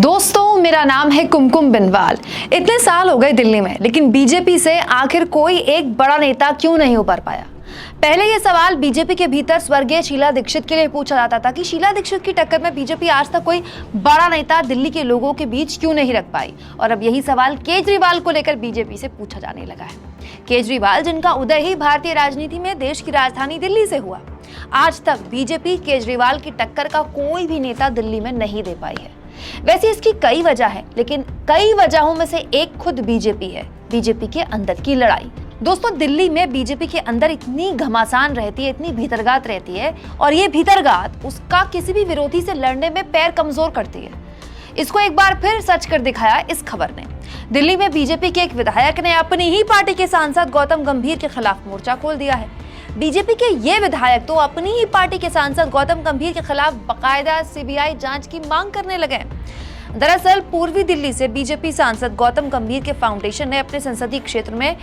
दोस्तों, मेरा नाम है कुमकुम बिनवाल। इतने साल हो गए दिल्ली में, लेकिन बीजेपी से आखिर कोई एक बड़ा नेता क्यों नहीं उभर पाया। पहले ये सवाल बीजेपी के भीतर स्वर्गीय शीला दीक्षित के लिए पूछा जाता था कि शीला दीक्षित की टक्कर में बीजेपी आज तक कोई बड़ा नेता दिल्ली के लोगों के बीच क्यों नहीं रख पाई। और अब यही सवाल केजरीवाल को लेकर बीजेपी से पूछा जाने लगा है। केजरीवाल, जिनका उदय ही भारतीय राजनीति में देश की राजधानी दिल्ली से हुआ, आज तक बीजेपी केजरीवाल की टक्कर का कोई भी नेता दिल्ली में नहीं दे पाई है। वैसे इसकी कई वजह है, लेकिन कई वजहों में से एक खुद बीजेपी है, बीजेपी के अंदर की लड़ाई। दोस्तों, दिल्ली में बीजेपी के अंदर इतनी घमासान रहती है, इतनी भीतरगात रहती है, और ये भीतरगात उसका किसी भी विरोधी से लड़ने में पैर कमजोर करती है। इसको एक बार फिर सच कर दिखाया इस खबर ने। दिल्ली में बीजेपी के एक विधायक ने अपनी ही पार्टी के सांसद गौतम गंभीर के खिलाफ मोर्चा खोल दिया है। बीजेपी के ये विधायक तो अपनी ही पार्टी के सांसद गौतम गंभीर के खिलाफ बाकायदा सीबीआई जांच की मांग करने लगे। दरअसल पूर्वी दिल्ली से बीजेपी सांसद गौतम गंभीर के फाउंडेशन ने अपने संसदीय क्षेत्र में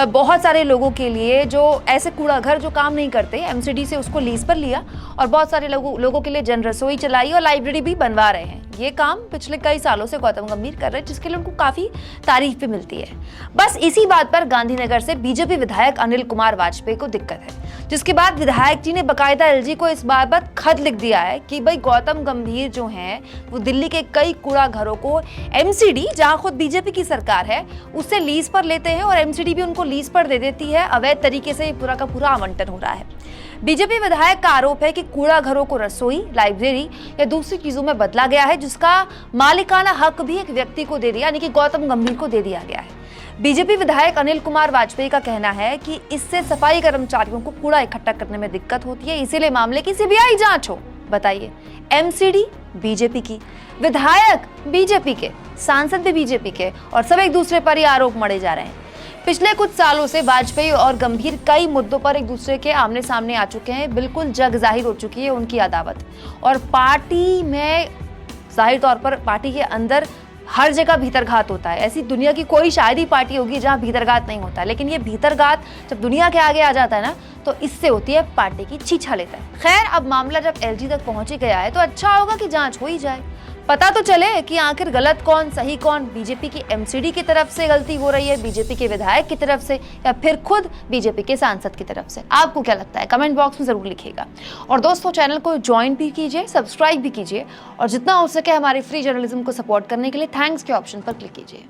बहुत सारे लोगों के लिए, जो ऐसे कूड़ा घर जो काम नहीं करते, एमसीडी से उसको लीज पर लिया और बहुत सारे लोगों के लिए जन रसोई चलाई और लाइब्रेरी भी बनवा रहे हैं। ये काम पिछले कई सालों से गौतम गंभीर कर रहे हैं, जिसके लिए उनको काफी तारीफ भी मिलती है। बस इसी बात पर गांधीनगर से बीजेपी विधायक अनिल कुमार वाजपेयी को दिक्कत है, जिसके बाद विधायक जी ने बकायदा एलजी को इस बाबत खत लिख दिया है कि भाई गौतम गंभीर जो हैं वो दिल्ली के कई कूड़ा घरों को एमसीडी, जहां खुद बीजेपी की सरकार है, उससे लीज पर लेते हैं और एमसीडी भी उनको लीज पर दे देती है। अवैध तरीके से पूरा का पूरा आवंटन हो रहा है। बीजेपी विधायक का आरोप है कि कूड़ा घरों को रसोई, लाइब्रेरी या दूसरी चीजों में बदला गया है, जिसका मालिकाना हक भी एक व्यक्ति को दे दिया, यानी कि गौतम गंभीर को दे दिया गया है। बीजेपी विधायक अनिल कुमार वाजपेयी का कहना है कि इससे सफाई कर्मचारियों को कूड़ा इकट्ठा करने में दिक्कत होती है, इसीलिए मामले की सीबीआई जांच हो। बताइए, एमसीडी बीजेपी की, विधायक बीजेपी के, सांसद भी बीजेपी के, और सब एक दूसरे पर ही आरोप मढ़े जा रहे हैं। पिछले कुछ सालों से वाजपेयी और गंभीर कई मुद्दों पर एक दूसरे के आमने सामने आ चुके हैं। बिल्कुल जग जाहिर हो चुकी है उनकी अदावत, और पार्टी में जाहिर तौर पर पार्टी के अंदर हर जगह भीतरघात होता है। ऐसी दुनिया की कोई शायद ही पार्टी होगी जहां भीतरघात नहीं होता, लेकिन ये भीतरघात जब दुनिया के आगे आ जाता है ना, तो इससे होती है पार्टी की छीछा लेता है। खैर, अब मामला जब एलजी तक पहुंच ही गया है तो अच्छा होगा कि जांच हो ही जाए, पता तो चले कि आखिर गलत कौन सही कौन। बीजेपी की एमसीडी की तरफ से गलती हो रही है, बीजेपी के विधायक की तरफ से, या फिर खुद बीजेपी के सांसद की तरफ से। आपको क्या लगता है? कमेंट बॉक्स में जरूर लिखिएगा। और दोस्तों, चैनल को ज्वाइन भी कीजिए, सब्सक्राइब भी कीजिए, और जितना हो सके हमारे फ्री जर्नलिज्म को सपोर्ट करने के लिए थैंक्स के ऑप्शन पर क्लिक कीजिए।